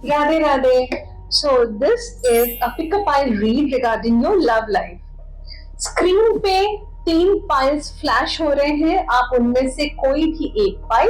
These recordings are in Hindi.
Radhe Radhe. So this is a pick-up I read regarding your love life. Screen पे 3 फाइल्स फ्लैश हो रहे हैं, आप उनमें से कोई भी एक फाइल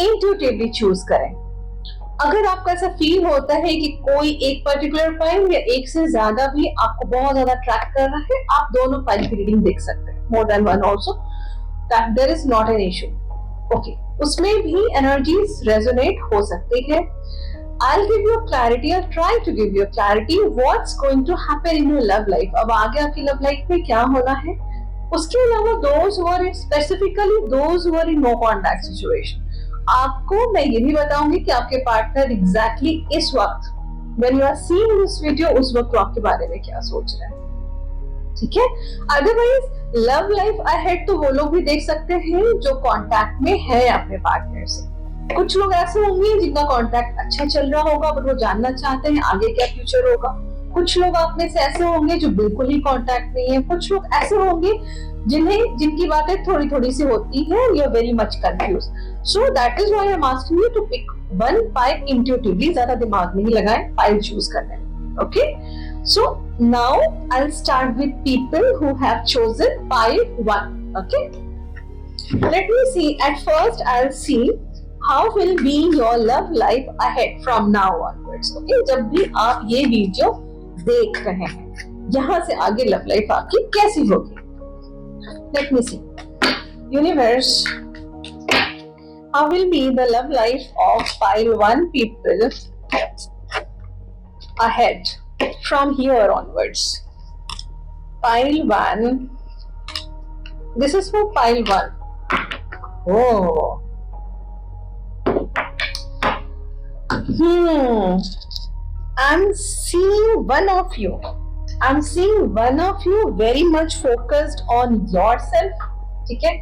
इंट्यूटिवली चूज करें। अगर आपको ऐसा फील होता है कि कोई एक पर्टिकुलर फाइल या एक से ज्यादा भी आपको बहुत ज्यादा ट्रैक कर रहा है, आप दोनों फाइल की रीडिंग देख सकते हैं, more than one also, that there is not an issue. Okay, उसमें भी एनर्जीज रेजोनेट हो सकती है। I'll give you clarity, I'll try to give you clarity what's going to happen in your love life. अब आगे आपकी लव लाइफ में क्या होना है। उसके अलावा those who are specifically those who are in no contact situation, आपको मैं ये भी बताऊंगी कि आपके पार्टनर exactly इस वक्त when you are seeing this video उस वक्त वो आपके बारे में क्या सोच रहे हैं, ठीक है। अदरवाइज लव लाइफ अहेड तो वो लोग भी देख सकते हैं जो कॉन्टैक्ट में है अपने पार्टनर से। कुछ लोग ऐसे होंगे जिनका कॉन्टैक्ट अच्छा चल रहा होगा बट वो जानना चाहते हैं आगे क्या फ्यूचर होगा। कुछ लोग आप में से ऐसे होंगे जो बिल्कुल ही कॉन्टैक्ट नहीं है। कुछ लोग ऐसे होंगे जिनकी बातें थोड़ी थोड़ी सी होती है, you are very much confuse. So that is why I am asking you to pick one file intuitively, ज्यादा दिमाग नहीं लगाएं फाइल चूज करने में। Okay, so now I will start with people who have chosen file 1। Okay, let me see. At first I will see how will be your love life ahead from now onwards. Okay, जब भी आप ये वीडियो देख रहे हैं, यहाँ से आगे लव लाइफ आपकी कैसी होगी। Let me see. Universe, how will be the love life of file 1 people ahead from here onwards. File 1. This is for file 1. Oh. I'm seeing one of you. I'm seeing one of you very much focused on yourself. ठीक है,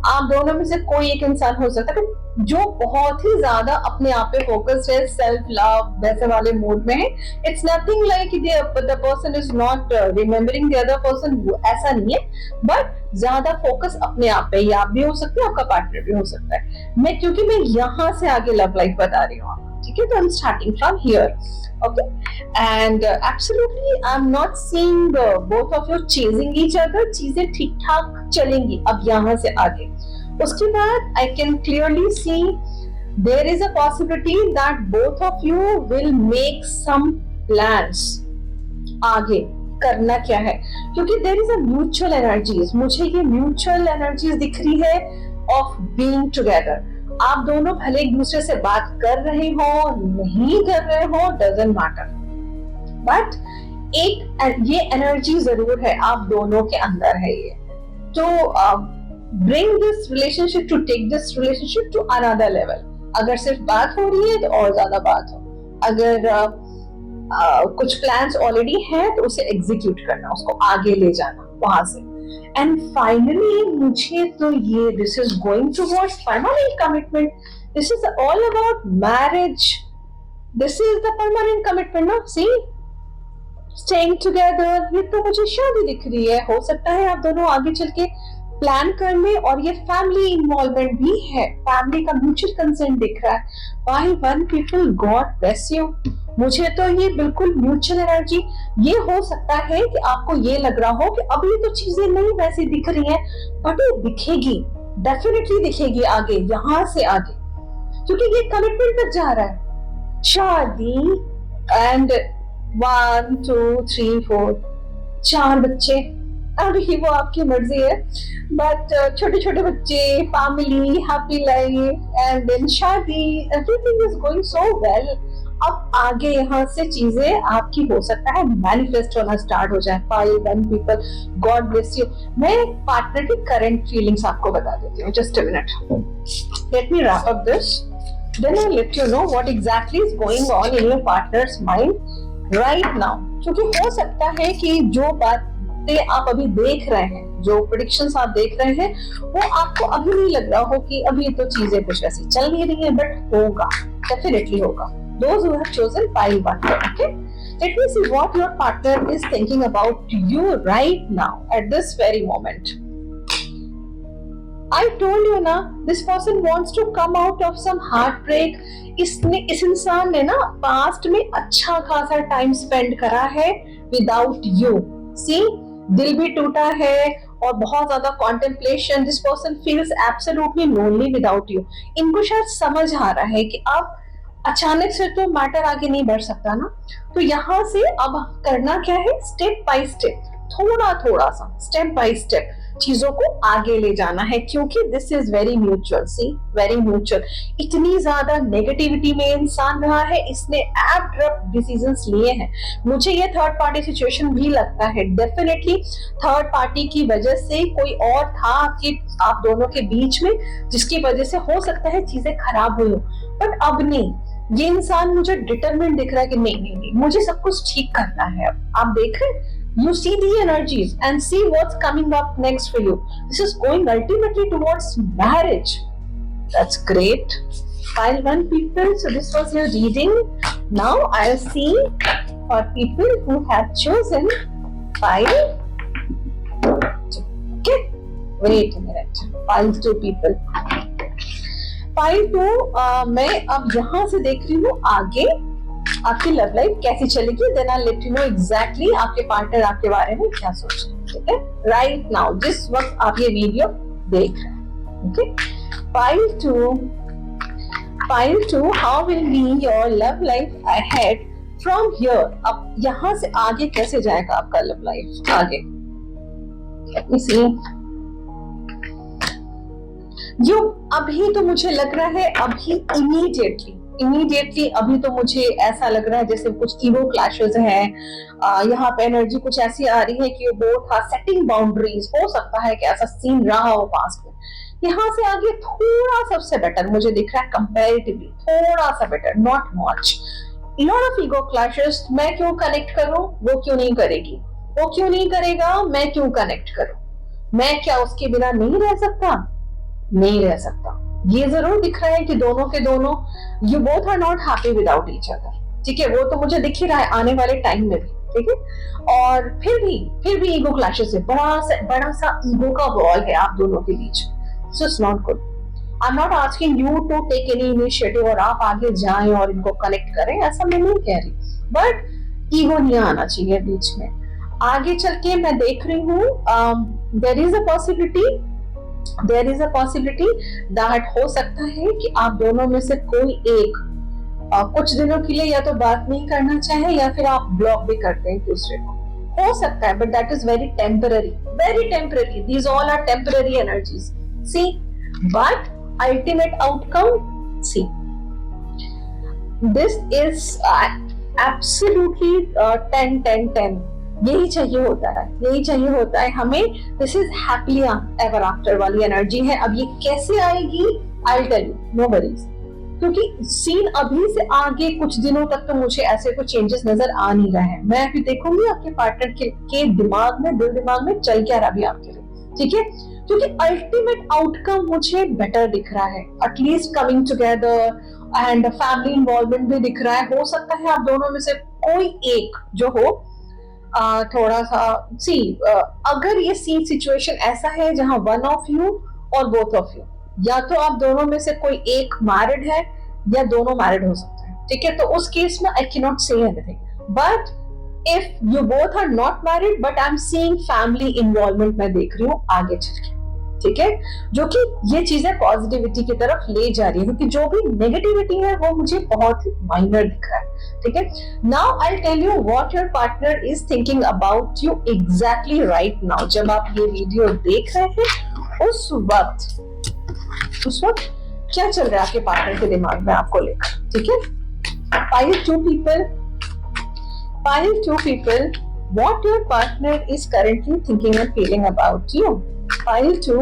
आप दोनों में से कोई एक इंसान हो सकता है जो बहुत ही ज्यादा अपने आप पे फोकस्ड है, सेल्फ लव वैसे वाले मूड में है। It's nothing like the person is not remembering the other person, ऐसा नहीं है, बट ज्यादा फोकस अपने आप पे। ये आप भी हो सकते हैं, आपका पार्टनर भी हो सकता है। क्योंकि मैं यहाँ से आगे लव लाइफ बता रही हूँ, ठीक है, तो I am starting from here. Okay, and absolutely I am not seeing both of you chasing each other. चीजें ठीक ठाक चलेंगी अब यहाँ से आगे। उसके बाद I can clearly see there is a possibility that both of you will make some plans. आगे करना क्या है, क्योंकि there is a mutual energies, मुझे ये म्यूचुअल एनर्जीज दिख रही है ऑफ बीइंग टुगेदर। आप दोनों भले एक दूसरे से बात कर रहे हो नहीं कर रहे हो, डजंट मैटर, बट एक ये एनर्जी जरूर है आप दोनों के अंदर है। ये तो bring this relationship, to take this relationship to another level. अगर सिर्फ बात हो रही है तो और ज्यादा बात हो, अगर कुछ प्लान्स ऑलरेडी है तो उसे एग्जीक्यूट करना, उसको आगे ले जाना वहां से। एंड फाइनली मुझे तो ये this is going towards permanent commitment. This is all about marriage, this is the permanent commitment ना। सी, स्टेइंग टुगेदर, ये तो मुझे शादी दिख रही है। हो सकता है आप दोनों आगे चल के प्लान कर ले, और ये फैमिली इन्वॉल्वमेंट भी है, फैमिली का म्यूचुअल कंसेंट दिख रहा है। File 1 people, God bless you। मुझे तो ये बिल्कुल म्यूचुअल एनर्जी, ये हो सकता है कि आपको ये लग रहा हो कि अभी तो चीजें नहीं वैसी दिख रही हैं, बट ये दिखेगी, डेफिनेटली दिखेगी आगे, यहाँ से आगे, क्योंकि ये कमिटमेंट तक जा रहा है। शादी एंड 1 2 3 4 4 बच्चे, अभी वो आपकी मर्जी है, बट छोटे छोटे बच्चे, family, happy life and then शादी, everything is going so well. अब आगे यहाँ से चीजें आपकी हो सकता है मैनिफेस्ट होना स्टार्ट हो जाए। File 1 people, God bless you। मैं पार्टनर की करंट फीलिंग्स आपको बता देती हूँ, just a minute, let me wrap up this, then I let you know what exactly is going on in your partner's mind right now. क्योंकि हो सकता है कि जो बात आप अभी देख रहे हैं, जो प्रेडिक्शंस आप देख रहे हैं, वो आपको अभी नहीं लग रहा हो कि अभी तो चीजें कुछ वैसी चल नहीं रही है, बट होगा, डेफिनेटली होगा। Those who have chosen file 1, okay? Let me see what your partner is thinking about you right now at this very moment. I told you ना, this person wants to come out of some heartbreak. इस इंसान ने ना पास्ट में अच्छा खासा टाइम स्पेंड करा है विदाउट यू. सी, दिल भी टूटा है और बहुत ज्यादा contemplation. This person feels absolutely lonely without you. इनको शायद समझ आ रहा है कि अब अचानक से तो मैटर आगे नहीं बढ़ सकता ना. तो यहाँ से अब करना क्या है, स्टेप बाय स्टेप, थोड़ा थोड़ा सा स्टेप बाय स्टेप चीजों को आगे ले जाना है, क्योंकि this is very mutual. See, very mutual. इतनी ज्यादा नेगेटिविटी में इंसान रहा है, इसने एब्रप्ट डिसीजंस लिए हैं. मुझे ये थर्ड पार्टी सिचुएशन भी लगता है. डेफिनेटली थर्ड पार्टी की वजह से कोई और था कि आप दोनों के बीच में, जिसकी वजह से हो सकता है चीजें खराब हुई हो. बट अब नहीं, ये इंसान मुझे डिटरमिन्ड दिख रहा है कि नहीं नहीं नहीं, मुझे सब कुछ ठीक करना है. अब आप देख रहे हैं, you see the energies and see what's coming up next for you. This is going ultimately towards marriage. That's great. Pile 1 people, so this was your reading. Now I'll see for people who have chosen pile 2. Okay, wait a minute. Pile 2 people. Pile 2, मैं अब यहाँ से देख रही हूँ आगे आपकी लव लाइफ कैसी चलेगी. Then I let you know exactly आपके पार्टनर आपके बारे में क्या सोच रहे हैं. ठीक है, राइट नाउ जिस वक्त आप ये वीडियो देख रहे हैं. Okay, pile two, how will be your love life ahead from here. अब यहाँ से आगे कैसे जाएगा आपका लव लाइफ आगे. Let me see. यो अभी तो मुझे लग रहा है, अभी इमीडिएटली अभी तो मुझे ऐसा लग रहा है जैसे कुछ ईगो क्लैशेस हैं. यहाँ पे एनर्जी कुछ ऐसी आ रही है कि बोथ आर सेटिंग बाउंड्रीज. हो सकता है कि ऐसा सीन रहा हो पास्ट में. यहाँ से आगे थोड़ा सबसे बेटर मुझे दिख रहा है, कंपैरेटिवली थोड़ा सा better, not much. Lot of ego clashes. मैं क्यों कनेक्ट करूं, वो क्यों नहीं करेगी, वो क्यों नहीं करेगा, मैं क्यों कनेक्ट करूं, मैं क्या उसके बिना नहीं रह सकता, नहीं रह सकता. ये जरूर दिख रहा है कि दोनों के दोनों, you both are not happy without each other. ठीक है, वो तो मुझे दिख ही रहा है आने वाले टाइम में भी. ठीक है, और फिर भी ईगो क्लैशेस है, बड़ा सा ईगो का वॉल है आप दोनों के बीच. So it's not good. I am not asking you to take any initiative और आप आगे जाएं और इनको कनेक्ट करें, ऐसा मैं नहीं कह रही. बट ईगो नहीं आना चाहिए बीच में. आगे चल के मैं देख रही हूँ there is a possibility that हो सकता है कि आप दोनों में से कोई एक कुछ दिनों के लिए या तो बात नहीं करना चाहे या फिर आप ब्लॉक भी करते हैं दूसरे को. हो सकता है, but that is very temporary. These all are temporary energies. See, but ultimate outcome, see, this is absolutely 10-10-10. यही चाहिए होता है हमें. This is happily ever after वाली एनर्जी है. अब ये कैसे आएगी, I will tell you, no worries. क्योंकि सीन अभी से आगे कुछ दिनों तक तो मुझे ऐसे कुछ चेंजेस नजर आ नहीं रहे हैं. मैं अभी देखूंगी आपके पार्टनर के दिमाग में, दिल दिमाग में चल क्या रहा अभी आपके लिए. ठीक है, क्योंकि अल्टीमेट आउटकम मुझे बेटर दिख रहा है. At least coming together and family involvement भी दिख रहा है. हो सकता है आप दोनों में से कोई एक जो हो थोड़ा सा. सी, अगर ये सिचुएशन ऐसा है जहां वन ऑफ यू और बोथ ऑफ यू, या तो आप दोनों में से कोई एक मैरिड है या दोनों मैरिड हो सकते हैं. ठीक है, तो उस केस में I can not say anything. But if you both are not married, but I am seeing family involvement मैं देख रही हूँ आगे चल के. ठीक है, जो कि ये चीजें पॉजिटिविटी की तरफ ले जा रही है, क्योंकि जो भी नेगेटिविटी है वो मुझे बहुत ही माइनर दिख रहा है. ठीक है, now I tell you what your partner is thinking about you exactly right now. जब आप ये वीडियो देख रहे हैं उस वक्त क्या चल रहा है आपके पार्टनर के दिमाग में आपको लेकर. ठीक है, pile 2 people, what your partner is currently thinking and feeling about you. Pile 2,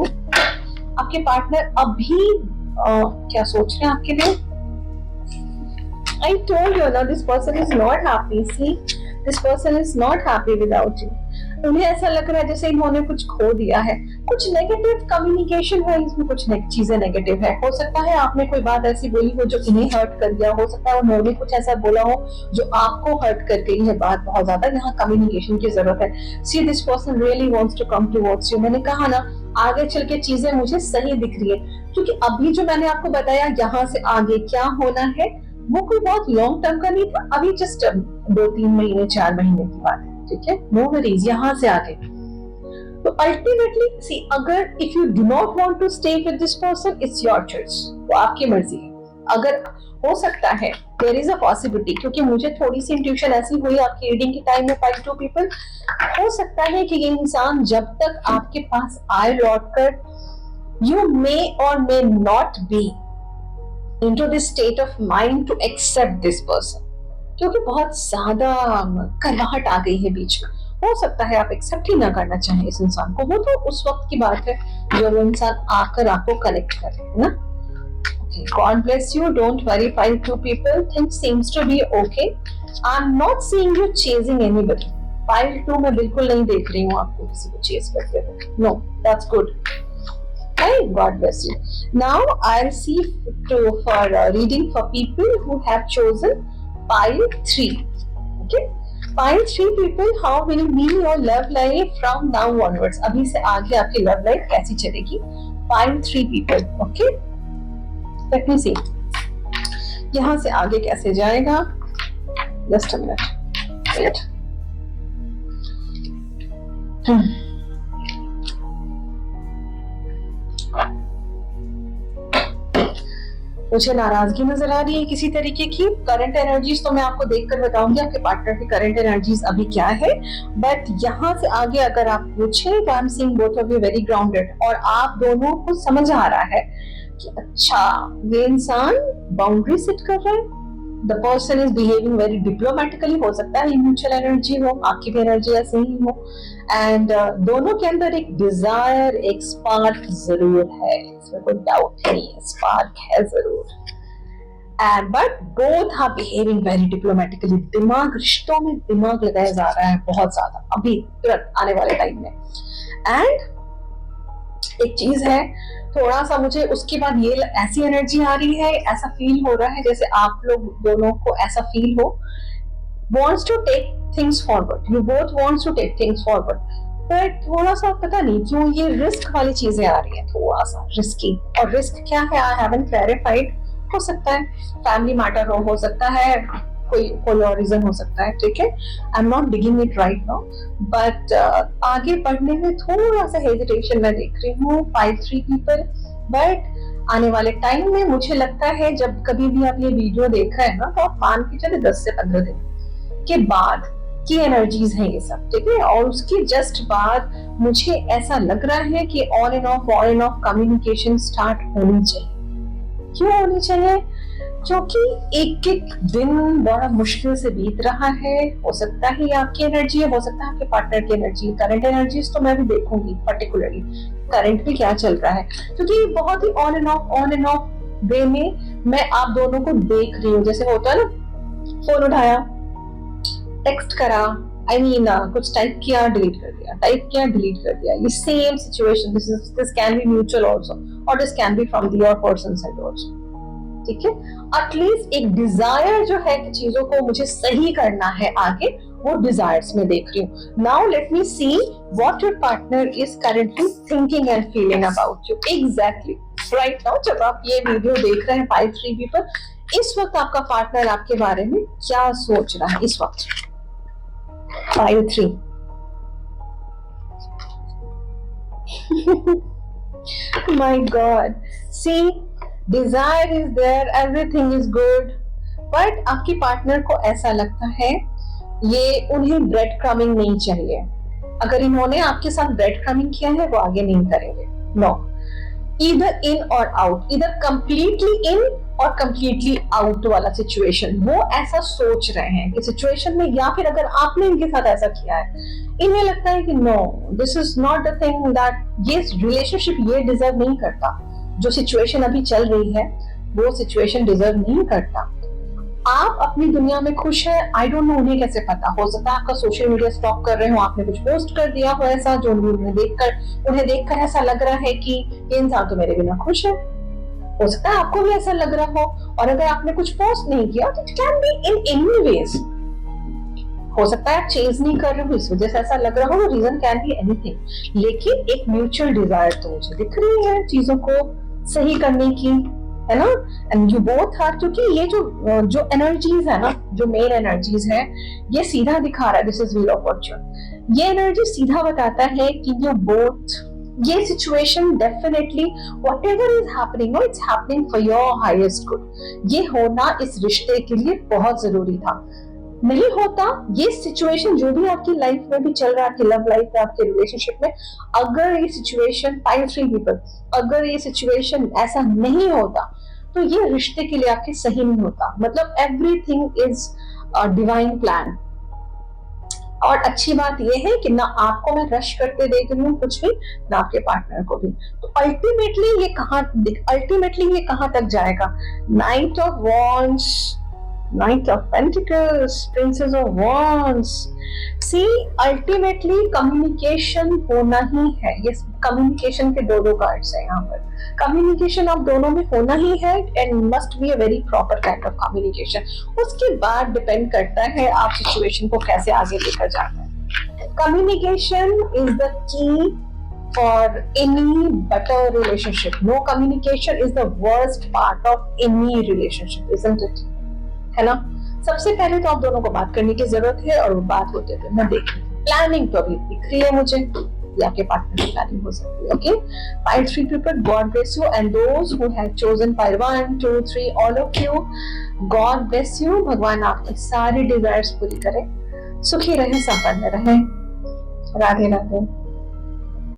आपके पार्टनर अभी क्या सोच रहे हैं आपके लिए. I told you now, this person is not happy. See, this person is not happy without you. उन्हें ऐसा लग रहा है जैसे इन्होंने कुछ खो दिया है, कुछ नेगेटिव कम्युनिकेशन है इसमें, कुछ चीजें नेगेटिव है। हो सकता है आपने कोई बात ऐसी बोली हो जो इन्हें हर्ट कर दिया, हो सकता है उन्होंने कुछ ऐसा बोला हो जो आपको हर्ट कर गई है बात बहुत ज्यादा। यहाँ कम्युनिकेशन की जरूरत है। See this person really wants to come towards you. मैंने कहा ना आगे चल के चीजें मुझे सही दिख रही है, क्योंकि अभी जो मैंने आपको बताया यहाँ से आगे क्या होना है वो कोई बहुत लॉन्ग टर्म का नहीं था, अभी जस्ट 2-3 महीने 4 महीने की बात है, ठीक है। नो वरीज यहाँ से आगे। तो अल्टीमेटली सी, अगर if you do not want to stay with this person, it's your choice, वो आपकी मर्जी है। अगर हो सकता है देयर इज अ पॉसिबिलिटी, क्योंकि मुझे थोड़ी सी इंट्यूशन ऐसी हुई आपकी रीडिंग के टाइम में 5 2 पीपल, हो सकता है कि ये इंसान जब तक आपके पास आए लौट कर, यू मे और may not be into this state of mind to accept this person, क्योंकि बहुत ज्यादा कड़वाहट आ गई है बीच में। हो सकता है आप एक्सेप्ट ही ना करना चाहें इस इंसान को, वो तो उस वक्त की बात है जब वो इंसान आकर आपको कनेक्ट करे, है ना। Okay, God bless you. Don't worry, 5 2 people. Things seems to be okay. I'm not seeing you chasing anybody. 5 2 मैं बिल्कुल नहीं देख रही हूँ आपको किसी को चेस करते हुए. No, that's good. Okay, God bless you. Now I'll see for reading for people who have chosen pile 3. Okay, pile 3 people. How will be your love life from now onwards? अभी से आगे आपकी love life कैसी चलेगी? Pile 3 people. Okay. Let me see. यहाँ से आगे कैसे जाएगा? Just a minute. Wait. मुझे नाराजगी नजर आ रही है किसी तरीके की. करंट एनर्जीज तो मैं आपको देखकर बताऊंगी आपके पार्टनर की करंट एनर्जीज अभी क्या है, बट यहाँ से आगे अगर आप पूछे तो आई am seeing both of you very grounded, और आप दोनों को समझ आ रहा है कि अच्छा ये इंसान बाउंड्री सेट कर रहा है. The person is behaving very diplomatically. हो सकता है म्यूचुअल एनर्जी हो, आपकी भी एनर्जी ऐसे ही हो, एंड दोनों के अंदर एक डिजायर, एक स्पार्क जरूर है, इसमें कोई डाउट नहीं है, स्पार्क है जरूर. And but both are behaving very diplomatically. दिमाग, रिश्तों में दिमाग लगाया जा रहा है बहुत ज्यादा अभी तुरंत आने वाले टाइम में. एंड एक चीज है, थोड़ा सा मुझे उसके बाद ये ऐसी एनर्जी आ रही है, ऐसा फील हो रहा है जैसे आप लोग दोनों को ऐसा फील हो, wants to take things forward. You both wants to take things forward. But थोड़ा सा पता नहीं क्यों ये रिस्क वाली चीजें आ रही है, थोड़ा सा रिस्की. और रिस्क क्या है आई हैवंट क्लैरिफाइड. हो सकता है फैमिली मैटर हो सकता है कोई और रीजन हो सकता है, ठीक है. आई am not digging it right now, but आगे बढ़ने में थोड़ा सा हेजिटेशन मैं देख रही हूँ 5-3 पीपल. बट आने वाले टाइम में मुझे लगता है जब कभी भी आप ये वीडियो देख रहे हैं ना, तो आप मान के चले 10 से 15 दिन के बाद की एनर्जीज है ये सब, ठीक है. और उसके जस्ट बाद मुझे ऐसा लग रहा है कि on end of communication start होनी चाहिए. क्यों होनी चाहिए? क्योंकि एक एक दिन बड़ा मुश्किल से बीत रहा है. हो सकता है आपकी एनर्जी है, हो सकता है आपके पार्टनर की एनर्जी. करंट एनर्जीज तो मैं भी देखूंगी पर्टिकुलरली करंट में क्या चल रहा है, क्योंकि बहुत ही ऑन एंड ऑफ वे में मैं आप दोनों को देख रही हूँ. जैसे होता है ना, फोन उठाया, टेक्स्ट करा, कुछ टाइप किया, डिलीट कर दिया, टाइप किया, डिलीट कर दिया. ये same situation. This can be mutual also, और this can be from your person side also, ठीक है. एटलीस्ट एक डिजायर जो है कि चीजों को मुझे सही करना है आगे, वो डिजायर्स में देख रही हूँ. Now let me see what your partner is currently thinking and feeling about you exactly right now. जब आप ये वीडियो देख रहे हैं 5-3 पीपल, इस वक्त आपका पार्टनर आपके बारे में क्या सोच रहा है इस वक्त? 5-3 my God, see, desire is there, everything is good, but आपकी पार्टनर को ऐसा लगता है ये उन्हें ब्रेड क्रमिंग नहीं चाहिए. अगर इन्होंने आपके साथ ब्रेड क्रमिंग किया है वो आगे नहीं करेंगे. नो, ईदर इन और आउट, ईदर कंप्लीटली इन और कंप्लीटली आउट वाला सिचुएशन वो ऐसा सोच रहे हैं कि सिचुएशन में, या फिर अगर आपने इनके साथ ऐसा किया है, इन्हें लगता है कि no, this is not the thing that, ये रिलेशनशिप ये डिजर्व नहीं करता. जो सिचुएशन अभी चल रही है वो सिचुएशन डिजर्व नहीं करता. आप अपनी दुनिया में खुश है, आई डोंट नो उन्हें कैसे पता। हो सकता है आपका सोशल मीडिया स्टॉक कर रहे हो, आपने कुछ पोस्ट कर दिया हो ऐसा जो उन्हें देखकर ऐसा लग रहा है कि ये इंसान तो मेरे बिना खुश है। हो सकता है आपको भी ऐसा लग रहा हो, और अगर आपने कुछ पोस्ट नहीं किया तो it can be in any ways. हो सकता है आप चेंज नहीं कर रहे हो इस वजह से ऐसा लग रहा हो, रीजन कैन बी एनीथिंग, लेकिन एक म्यूचुअल डिजायर तो मुझे दिख रही है चीजों को सही करने की, है ना। एंड यू बोथ आर, क्योंकि ये जो एनर्जीज है ना, जो मेन एनर्जीज है, ये सीधा दिखा रहा है, this is wheel of Fortune. ये एनर्जी सीधा बताता है कि यू बोथ, ये situation definitely whatever is happening, it's happening for your highest good. ये होना इस रिश्ते के लिए बहुत जरूरी था। नहीं होता ये सिचुएशन, जो भी आपकी लाइफ में भी चल रहा है, आपकी लव लाइफ में, आपके रिलेशनशिप में, अगर ये सिचुएशन, पाइल 3 पीपल, अगर ये सिचुएशन ऐसा नहीं होता तो ये रिश्ते के लिए आपके सही नहीं होता। मतलब एवरीथिंग इज डिवाइन प्लान। और अच्छी बात यह है कि ना आपको मैं रश करते देख रही हूँ कुछ भी, ना आपके पार्टनर को भी। तो अल्टीमेटली ये कहाँ तक जाएगा? Night of wands, Knight of Pentacles, Princess of Wands. See, ultimately communication होना ही है। ये communication के दो कार्ड्स हैं यहाँ पर। Communication आप दोनों में होना ही है, and must be a very proper kind of communication. उसके बाद डिपेंड करता है आप सिचुएशन को कैसे आगे लेकर जाते हैं। Communication is the key for any better relationship. No communication is the worst part of any relationship, isn't it? है ना। सबसे पहले तो आप दोनों को बात करने की जरूरत है, और वो बात होते हुए मैं देख रही हूँ। प्लानिंग तो अभी दिख रही है मुझे, या आपके पार्टनर की प्लानिंग हो सकती है। Okay, pile 3 people, God bless you, and those who have chosen pile 1 2 3, all of you, God bless you. भगवान आपकी सारी डिजायर्स पूरी करे, सुखी रहे, संपन्न रहे। राधे राधे।